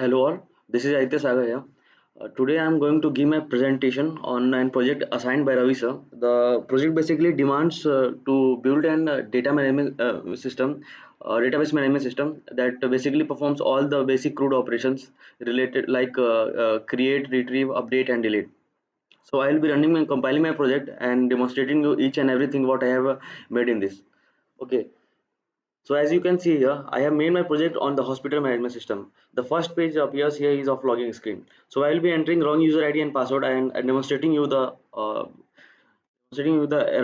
Hello all, this is Aditya Sagar here. Today I am going to give my presentation on a project assigned by Ravi sir. The project basically demands to build an data management system, database management system that basically performs all the basic CRUD operations related like create, retrieve, update and delete. So I will be running and compiling my project and demonstrating you each and everything what I have made in this. Okay, so as you can see here, I have made my project on the hospital management system. The first page appears here is of login screen. So I will be entering wrong user ID and password and demonstrating you the error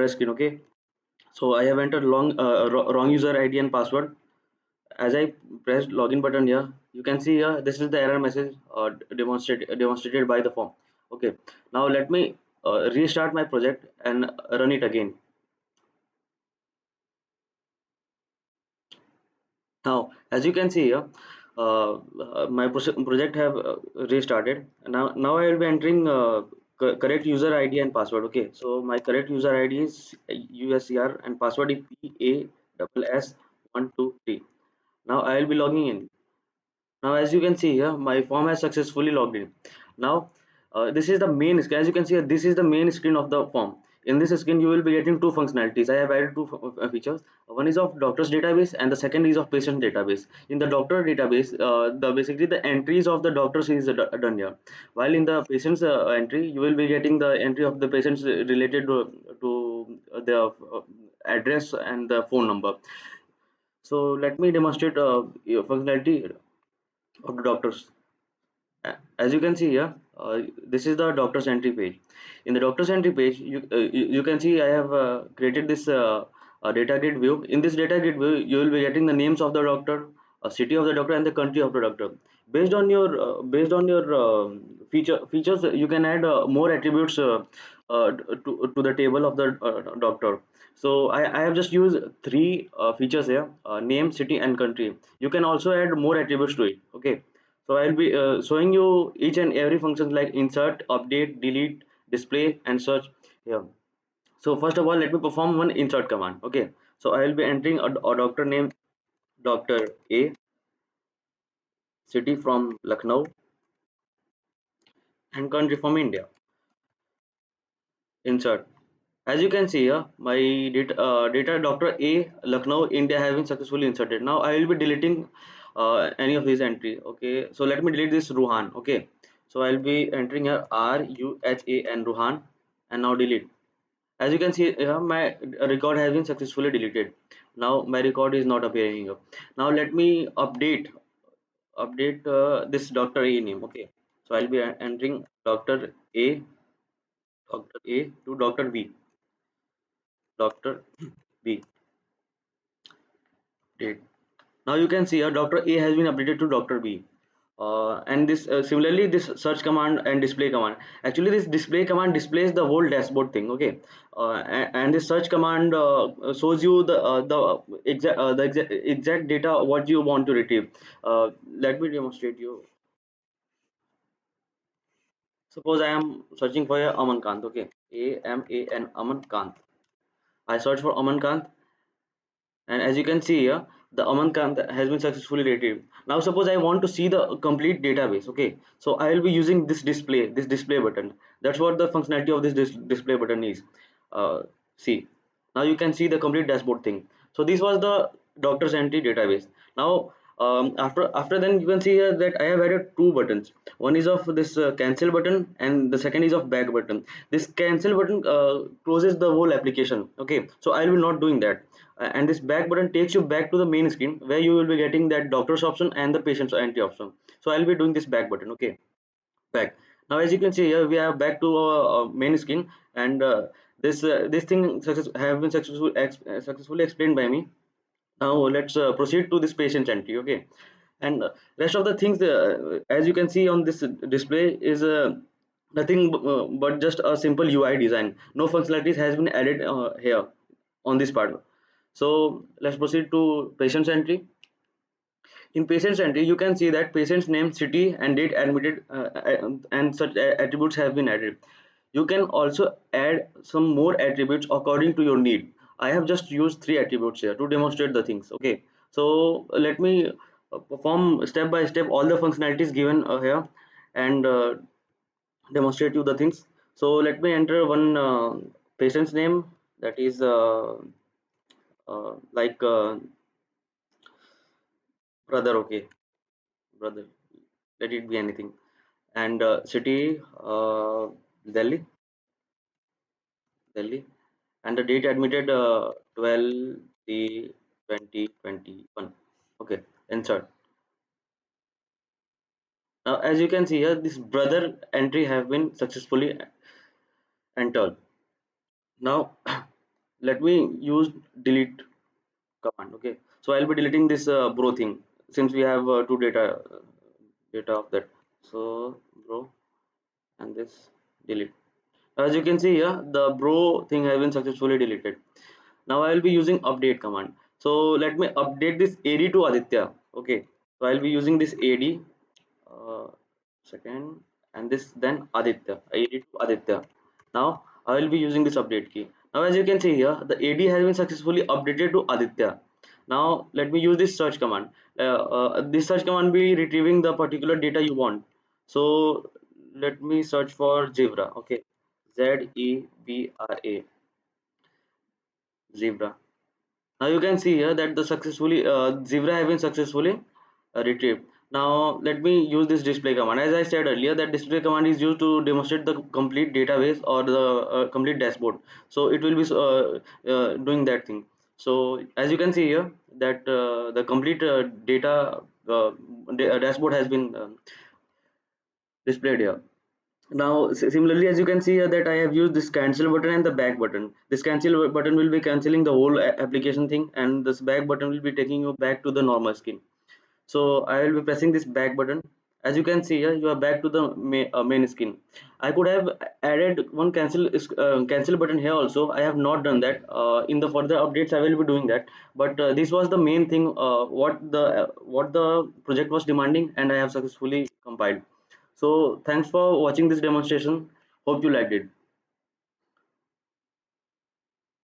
screen. Okay. So I have entered wrong user ID and password. As I pressed login button here, you can see here this is the error message demonstrated by the form. Okay. Now let me restart my project and run it again. Now, as you can see here, my project have restarted. Now I will be entering correct user ID and password. Okay, so my correct user ID is USCR and password is PASS123. Now I will be logging in. Now, as you can see here, my form has successfully logged in. Now, this is the main screen. As you can see, this is the main screen of the form. In this screen, you will be getting two functionalities. I have added two features. One is of doctor's database, and the second is of patient database. In the doctor database, the basically the entries of the doctors is done here. While in the patient's entry, you will be getting the entry of the patients related to their address and the phone number. So let me demonstrate functionality of the doctors. As you can see here, this is the doctor's entry page. In the doctor's entry page, you can see I have created this data grid view. In this data grid view, you will be getting the names of the doctor, city of the doctor and the country of the doctor. Based on your features, you can add more attributes to the table of the doctor. So I have just used three features here: name, city and country. You can also add more attributes to it. Okay, so I'll be showing you each and every functions like insert, update, delete, display, and search here. So first of all, let me perform one insert command. Okay. So I will be entering a doctor name, Doctor A, city from Lucknow, and country from India. Insert. As you can see here, my data Doctor A, Lucknow, India have been successfully inserted. Now I will be deleting any of these entry. Okay. So let me delete this Ruhan. Okay. So I'll be entering here RUHAN Ruhan and now delete. As you can see here, my record has been successfully deleted. Now my record is not appearing here. Now let me update this Dr. A name. Okay, so I'll be entering Dr. A to Dr. B, Dr. B date. Now you can see here Dr. A has been updated to Dr. B. And this similarly this search command and display command, actually this display command displays the whole dashboard thing. Okay, and this search command shows you the exact data what you want to retrieve. Let me demonstrate you. Suppose I am searching for a Aman Kant. Okay, AMAN Aman Kant. I search for Aman Kant, and as you can see here, the Aman Kant has been successfully retrieved. Now suppose I want to see the complete database. Okay, so I will be using this display button. That's what the functionality of this display button is. See, now you can see the complete dashboard thing. So this was the doctor's entry database. Now after then you can see here that I have added two buttons. One is of this cancel button and the second is of back button. This cancel button closes the whole application. Okay, so I will not doing that. And this back button takes you back to the main screen where you will be getting that doctor's option and the patient's entry option. So I'll be doing this back button. Okay, back. Now as you can see here, we are back to our main screen, and this thing have been successfully explained by me. Now let's proceed to this patient entry. Okay, and rest of the things as you can see on this display is nothing but just a simple UI design. No functionalities has been added here on this part. So let's proceed to patient's entry. In patient's entry, you can see that patient's name, city, and date admitted, and such attributes have been added. You can also add some more attributes according to your need. I have just used three attributes here to demonstrate the things. Okay, so let me perform step by step all the functionalities given here, and demonstrate you the things. So let me enter one patient's name, that is like brother. Okay, brother, let it be anything. And city, delhi, delhi. And the date admitted 12 the 2021. Okay, insert. Now as you can see here, this brother entry have been successfully entered. Now let me use delete command. Okay, so I'll be deleting this bro thing, since we have two data of that. So bro, and this delete. As you can see here, the bro thing has been successfully deleted. Now I will be using update command. So let me update this ad to Aditya. Okay, so I'll be using this ad, uh, second, and this then Aditya, ad to Aditya. Now I will be using this update key. Now as you can see here, the ad has been successfully updated to Aditya. Now let me use this search command. This search command be retrieving the particular data you want. So let me search for zebra. Okay, zebra, zebra. Now you can see here that the successfully zebra have been successfully retrieved. Now let me use this display command. As I said earlier, that display command is used to demonstrate the complete database or the complete dashboard. So it will be doing that thing. So as you can see here, that the complete data dashboard has been displayed here. Now similarly, as you can see here, that I have used this cancel button and the back button. This cancel button will be cancelling the whole application thing, and this back button will be taking you back to the normal screen. So I will be pressing this back button. As you can see here, you are back to the main screen. I could have added one cancel button here also. I have not done that. In the further updates I will be doing that, but this was the main thing, what the project was demanding, and I have successfully compiled. So thanks for watching this demonstration. Hope you liked it.